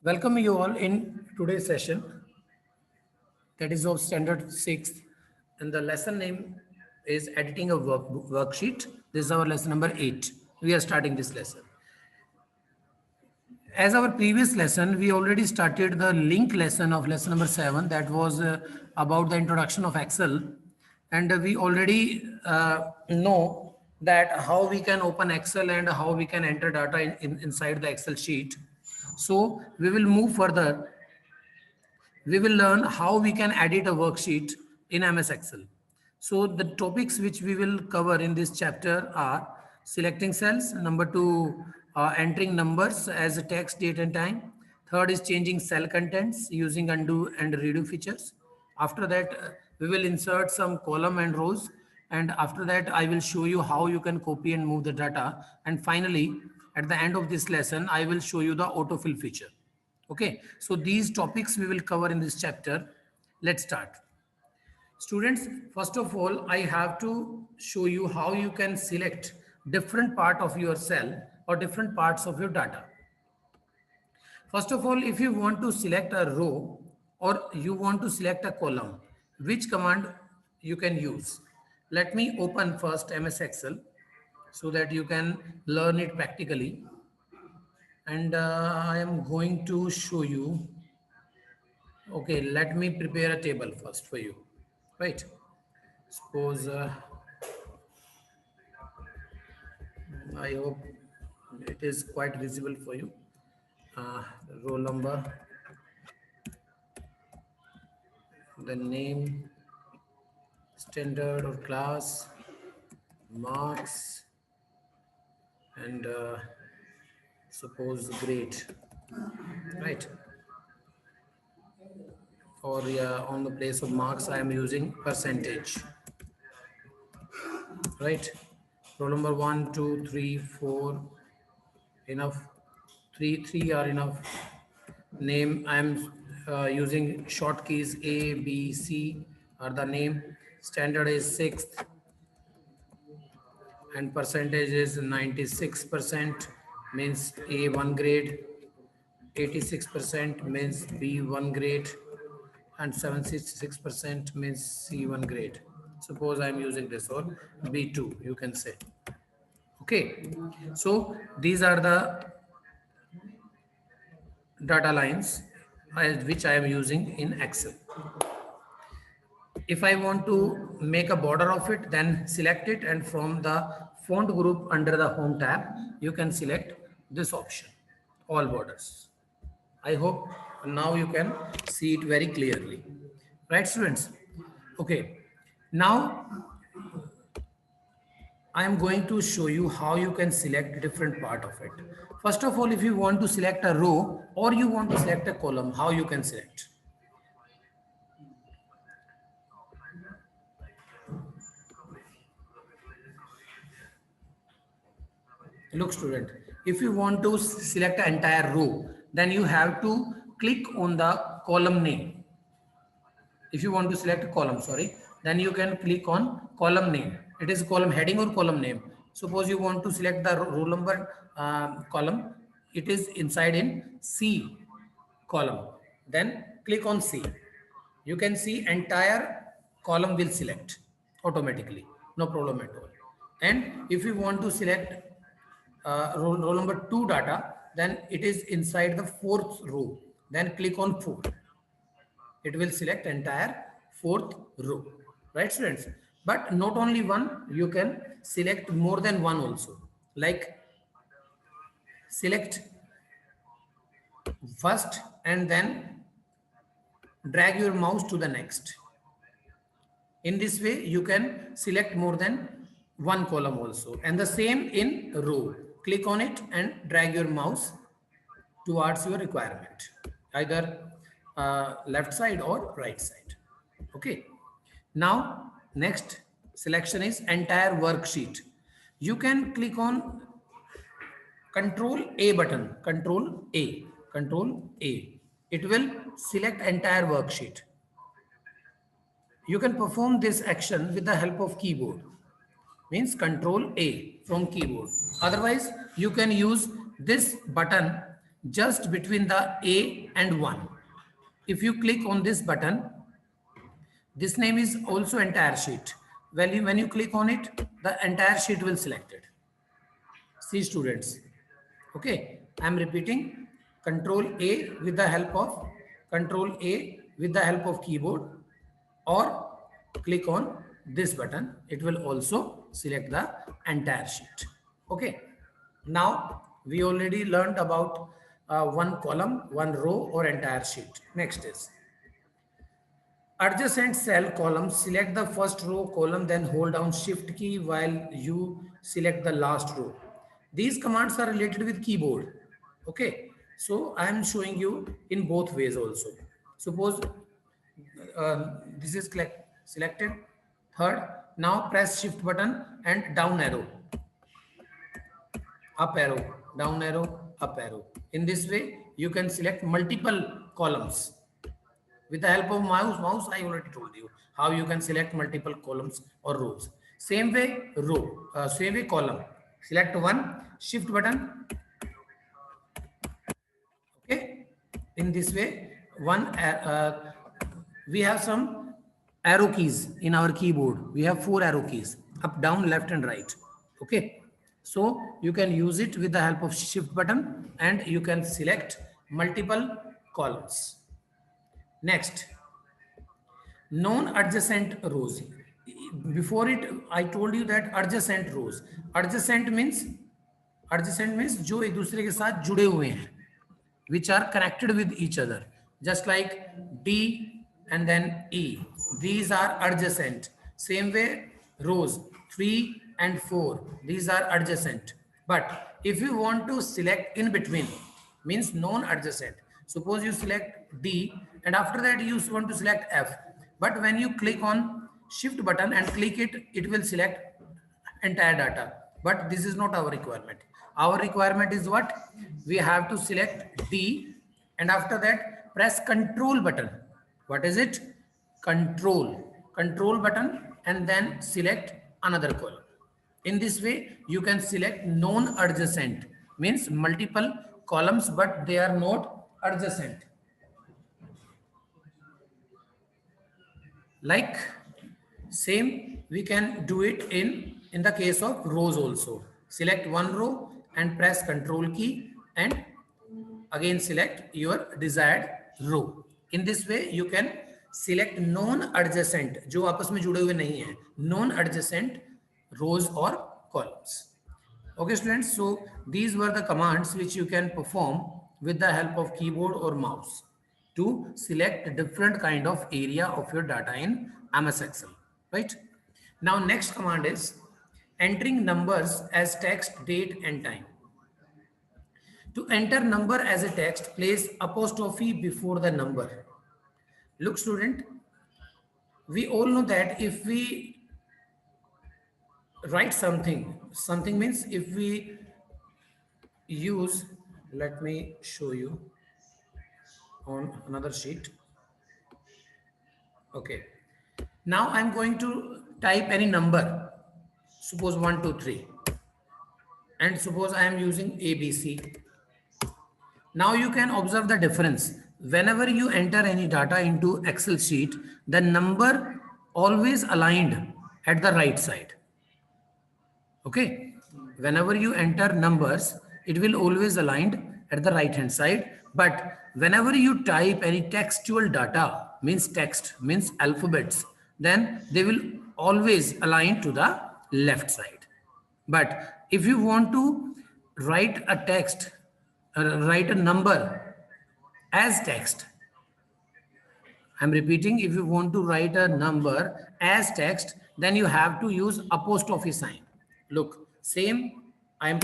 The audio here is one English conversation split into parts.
Welcome you all in today's session that is of standard 6th, and the lesson name is editing a worksheet. This is our lesson number 8. We are starting this lesson. As our previous lesson, we already started the link lesson of lesson number 7 that was about the introduction of Excel, and we already know that how we can open Excel and how we can enter data inside the Excel sheet. So we will move further. We will learn how we can edit a worksheet in MS Excel. So the topics which we will cover in this chapter are selecting cells, number 2, entering numbers as a text, date and time. Third is changing cell contents using undo and redo features. After that, we will insert some column and rows. And after that, I will show you how you can copy and move the data. And finally, at the end of this lesson, I will show you the autofill feature. Okay, so these topics we will cover in this chapter. Let's start. Students, first of all, I have to show you how you can select different part of your cell or different parts of your data. First of all, if you want to select a row or you want to select a column, which command you can use? Let me open first MS Excel so that you can learn it practically. And I am going to show you. Okay, let me prepare a table first for you. Right. Suppose I hope it is quite visible for you. Roll number, the name, standard or class, marks, and suppose grade. Right. Or on the place of marks, I am using percentage. Right. Roll number 1, 2, 3, 4. Enough. Three are enough. Name, I am using short keys A, B, C are the name. Standard is 6th and percentage is 96%, means A1 grade. 86% means B1 grade, and 76% means C1 grade. Suppose I am using this, or B2 you can say. Okay, so these are the data lines which I am using in Excel. If I want to make a border of it, then select it, and from the font group under the home tab, you can select this option, all borders. I hope now you can see it very clearly. Right, students? Okay. Now I am going to show you how you can select different part of it. First of all, if you want to select a row or you want to select a column, how you can select? Look, student, if you want to select an entire row, then you have to click on the column name. If you want to select a column, sorry, then you can click on column name. It is column heading or column name. Suppose you want to select the row number column, it is inside in C column. Then click on C. You can see entire column will select automatically, no problem at all. And if you want to select row number 2 data, then it is inside the 4th row. Then click on 4. It will select entire 4th row. Right, students? But not only one, you can select more than one also. Like select first and then drag your mouse to the next. In this way, you can select more than one column also. And the same in row. Click on it and drag your mouse towards your requirement, either left side or right side. Okay. Now, next selection is entire worksheet. You can click on Control A button, Control A, Control A. It will select entire worksheet. You can perform this action with the help of keyboard. Means Control A from keyboard. Otherwise, you can use this button just between the A and 1. If you click on this button, this name is also entire sheet. When you click on it, the entire sheet will select it. See students. Okay, I am repeating. Control A with the help of Control A with the help of keyboard, or click on this button. It will also select the entire sheet. Okay. Now we already learned about one column, one row, or entire sheet. Next is adjacent cell column. Select the first row column, then hold down shift key while you select the last row. These commands are related with keyboard. Okay, so I am showing you in both ways also. Suppose this is selected. Third, now press shift button and down arrow, up arrow, down arrow, up arrow. In this way you can select multiple columns. With the help of mouse, I already told you how you can select multiple columns or rows. Same way row, same way column. Select one, shift button. Okay. In this way, we have some arrow keys in our keyboard. We have 4 arrow keys: up, down, left, and right. Okay. So you can use it with the help of shift button, and you can select multiple columns. Next, non-adjacent rows. Before it, I told you that adjacent rows. Adjacent means जो एक दूसरे के साथ जुड़े हुए हैं, which are connected with each other, just like D and then E. These are adjacent. Same way, rows 3 and 4. These are adjacent. But if you want to select in between, means non-adjacent. Suppose you select D and after that you want to select F. But when you click on shift button and click it, it will select entire data. But this is not our requirement. Our requirement is what? We have to select D and after that press control button. What is it? Control button and then select another column. In this way, you can select non-adjacent, means multiple columns, but they are not adjacent. Like same, we can do it in the case of rows also. Select one row and press control key and again select your desired row. In this way, you can select non-adjacent, जो आपस में जुड़े हुए नहीं हैं, non-adjacent rows or columns. Okay, students. So these were the commands which you can perform with the help of keyboard or mouse to select different kind of area of your data in MS Excel, right? Now, next command is entering numbers as text, date, and time. To enter number as a text, place apostrophe before the number. Look, student, we all know that if we write something means if we use, let me show you on another sheet. Okay. Now I'm going to type any number. Suppose 1, 2, 3. And suppose I am using ABC. Now you can observe the difference. Whenever you enter any data into Excel sheet, the number always aligned at the right side. Okay. Whenever you enter numbers, it will always aligned at the right hand side. But whenever you type any textual data, means text, means alphabets, then they will always align to the left side. But if you want to write a text, write a number as text, I'm repeating, if you want to write a number as text, then you have to use apostrophe sign. Look, same, I'm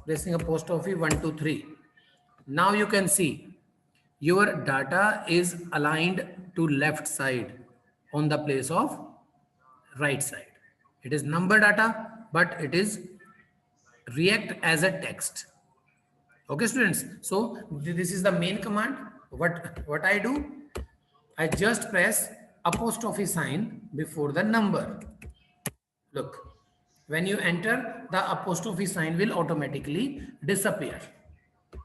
pressing apostrophe 1, 2, 3. Now you can see your data is aligned to left side on the place of right side. It is number data, but it is react as a text. Okay, students. So this is the main command. What I do, I just press apostrophe sign before the number. Look, when you enter, the apostrophe sign will automatically disappear.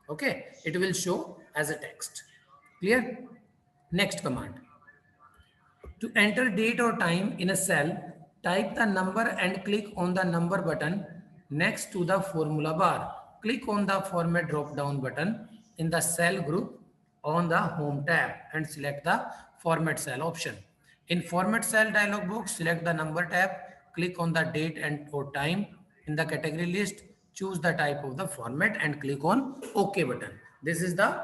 Okay, it will show as a text. Clear? Next command. To enter date or time in a cell, type the number and click on the number button next to the formula bar. Click on the format drop down button in the cell group on the home tab and select the format cell option. In format cell dialog box, select the number tab, click on the date and or time in the category list, choose the type of the format and click on OK button. This is the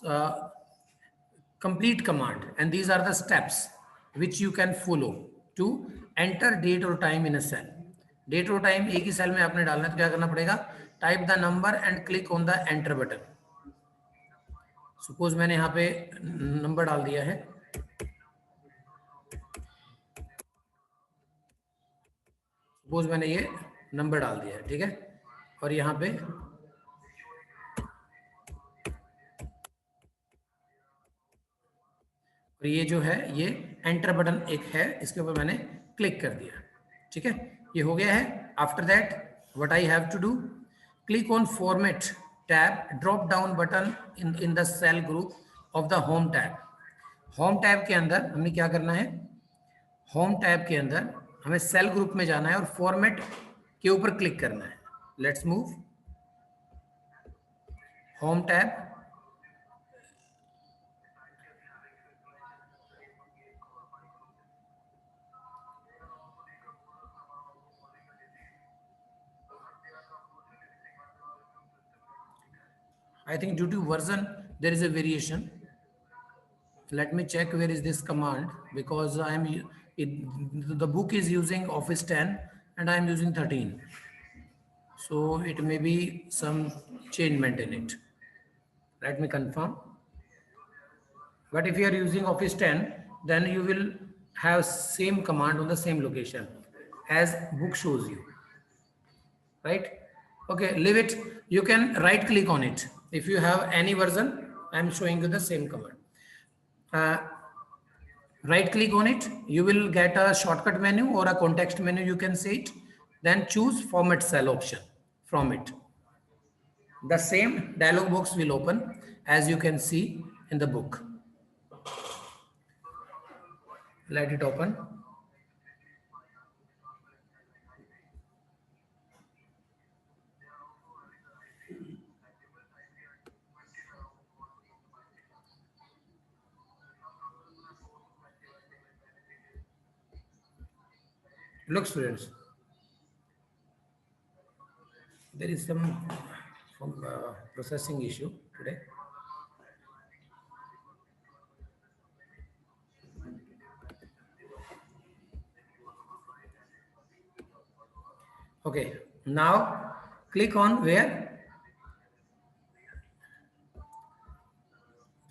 uh, complete command, and these are the steps which you can follow to enter date or time in a cell. Date or time एक ही cell में आपने डालना है, तो क्या करना पड़ेगा? Type the number and click on the enter button. Suppose मैंने यहाँ पे नंबर डाल दिया है, सपोज मैंने ये नंबर डाल दिया है, ठीक है, और यहाँ पे और ये जो है ये एंटर बटन एक है, इसके ऊपर मैंने क्लिक कर दिया. ठीक है, ये हो गया है. After that what I have to do, click on format tab, drop down button in the cell group of the home tab. Home tab के अंदर हमें क्या करना है? होम टैब के अंदर हमें सेल ग्रुप में जाना है और फॉर्मेट के ऊपर क्लिक करना है. Let's move home tab. I think due to version there is a variation. Let me check where is this command, because the book is using Office 10 and I am using 13. So it may be some changement in it. Let me confirm. But if you are using Office 10, then you will have same command on the same location as book shows you. Right? Okay, leave it. You can right click on it. If you have any version, I am showing you the same command. Right click on it, you will get a shortcut menu or a context menu, you can say it. Then choose format cell option from it. The same dialog box will open as you can see in the book. Let it open. Look students, there is some processing issue today. Okay, now click on where?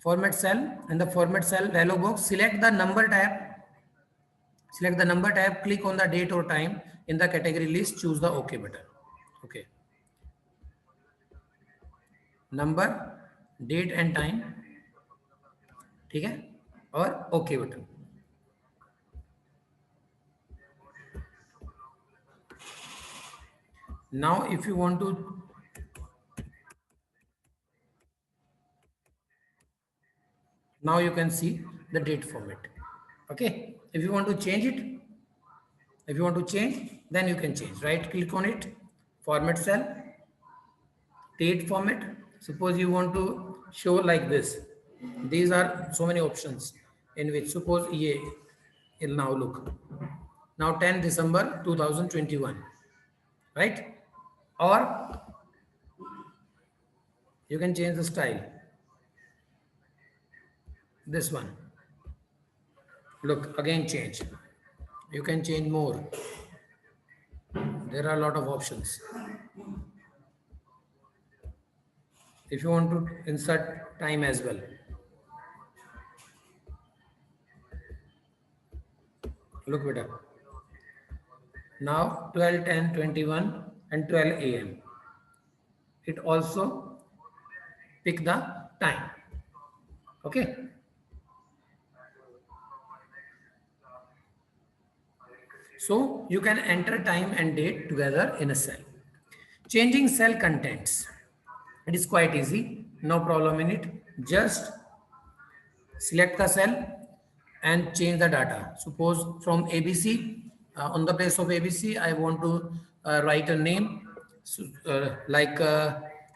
Format cell. In the format cell dialog box, select the number tab. Select the number tab, click on the date or time in the category list, choose the OK button. Okay. Number, date and time, ठीक है, और OK button. Now if you want to, now you can see the date format. Okay, if you want to change it, if you want to change, then you can change. Right click on it, format cell, date format. Suppose you want to show like this. These are so many options in which, suppose ye, now look, now 10 December 2021, right? Or you can change the style. This one, look, again change. You can change more. There are a lot of options. If you want to insert time as well. Look better. Now 12:10:21 and 12 a.m. It also pick the time. Okay. So you can enter time and date together in a cell. Changing cell contents. It is quite easy, no problem in it. Just select the cell and change the data. Suppose from ABC, on the place of ABC, I want to write a name. So, like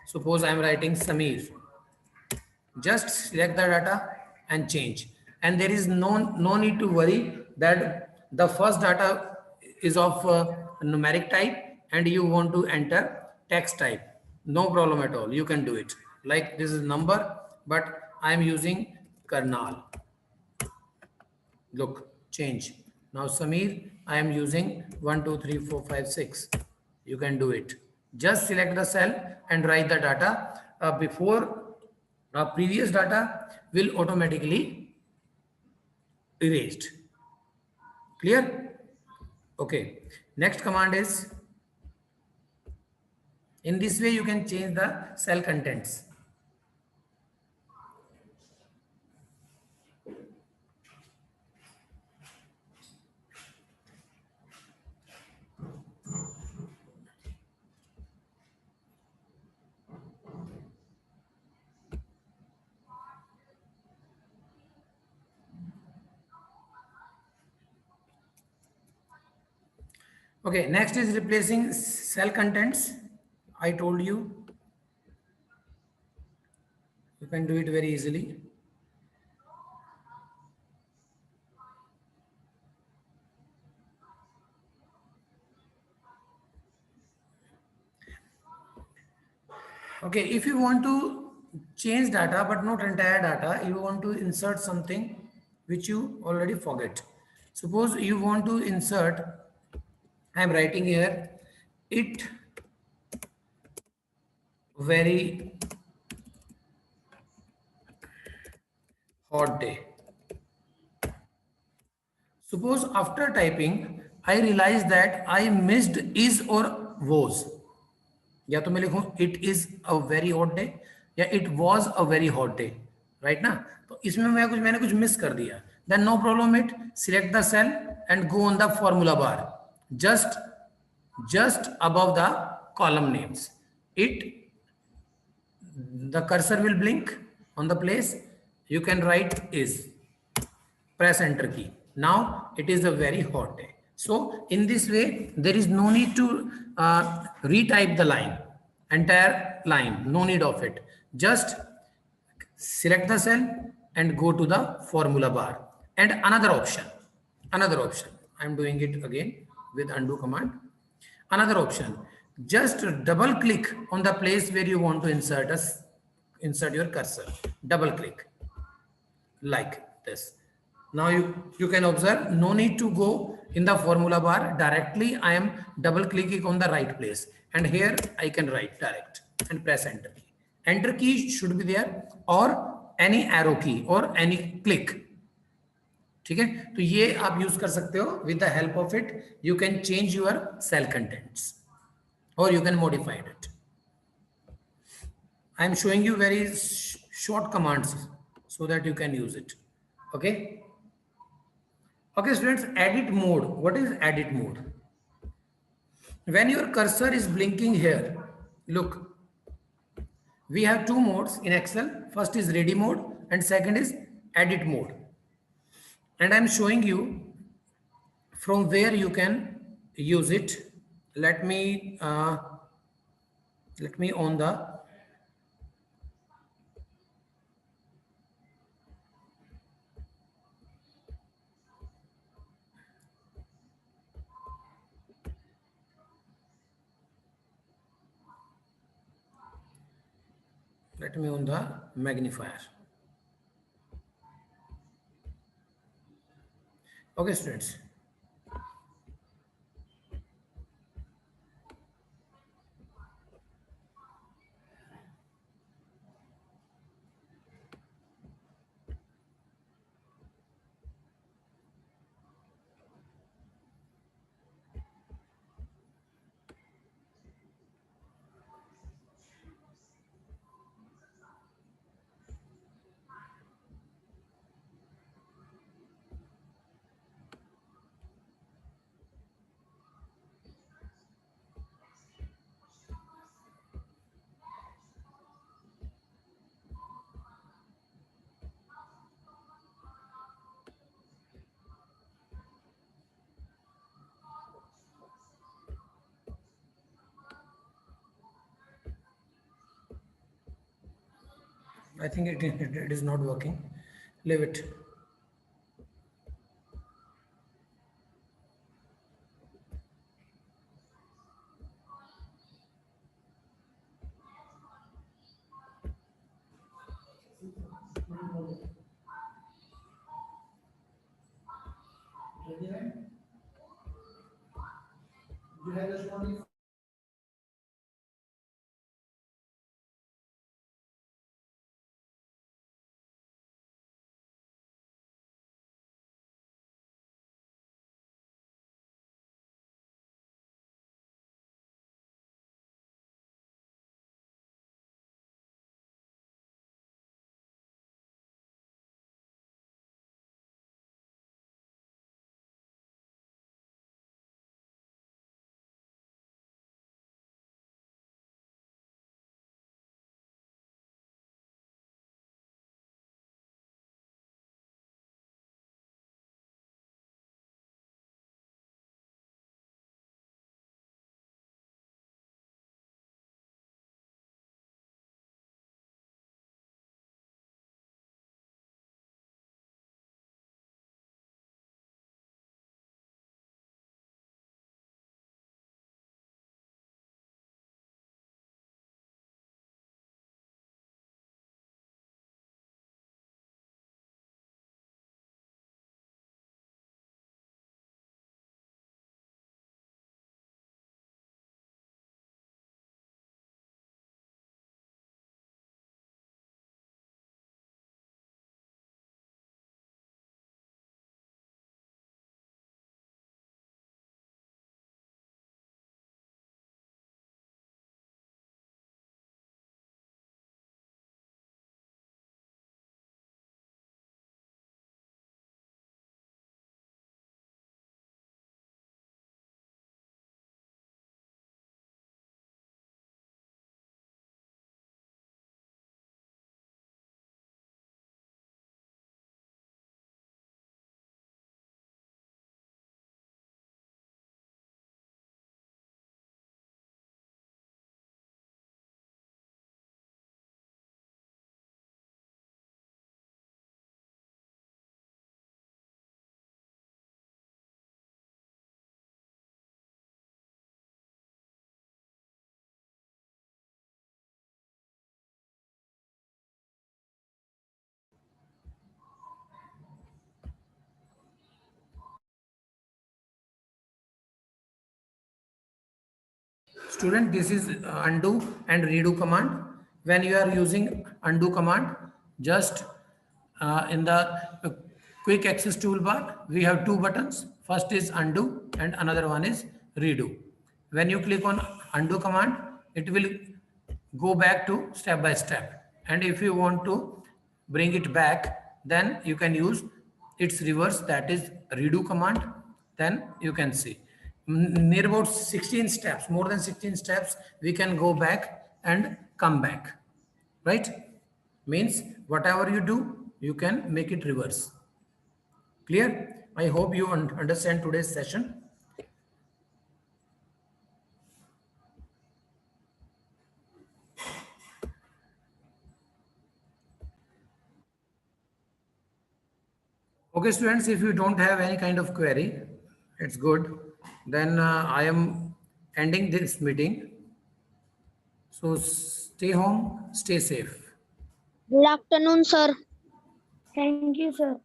suppose I am writing Samir. Just select the data and change, and there is no need to worry that the first data is of numeric type and you want to enter text type. No problem at all, you can do it. Like this is number, but I am using Karnal. Look, change. Now Samir, I am using 1 2 3 4 5 6. You can do it. Just select the cell and write the data before previous data will automatically erased. Clear? Okay, next command is, in this way you can change the cell contents. Okay, next is replacing cell contents. I told you can do it very easily. Okay, if you want to change data but not entire data, you want to insert something which you already forget. Suppose you want to insert, I am writing here, it very hot day. Suppose after typing, I realize that I missed is or was. या तो मैं लिखूं it is a very hot day या it was a very hot day, right ना? तो इसमें मैंने कुछ मिस कर दिया. Then no problem it. Select the cell and go on the formula bar. Just above the column names. The cursor will blink on the place. You can write is. Press enter key. Now it is a very hot day. So in this way, there is no need to retype the line, entire line, no need of it. Just select the cell and go to the formula bar. And another option, I'm doing it again with undo command. Another option, just double click on the place where you want to insert your cursor. Double click like this. Now you can observe, no need to go in the formula bar directly. I am double clicking on the right place, and here I can write direct and press enter key. Enter key should be there, or any arrow key or any click. ठीक है, तो ये आप use कर सकते हो. With the help of it, you can change your cell contents or you can modify it. I am showing you very short commands so that you can use it. Okay. Okay, students, edit mode. What is edit mode? When your cursor is blinking here, look, we have two modes in Excel. First is ready mode and second is edit mode. And I'm showing you from where you can use it. Let me on the magnifier. Okay, students. I think it is not working. Leave it. Student, this is undo and redo command. When you are using undo command, just in the quick access toolbar, we have two buttons. First is undo and another one is redo. When you click on undo command, it will go back to step by step. And if you want to bring it back, then you can use its reverse, that is redo command. Then you can see near about 16 steps, more than 16 steps, we can go back and come back, right? Means whatever you do, you can make it reverse. Clear? I hope you understand today's session. Okay, students, if you don't have any kind of query, it's good. Then I am ending this meeting. So stay home, stay safe. Good afternoon, sir. Thank you, sir.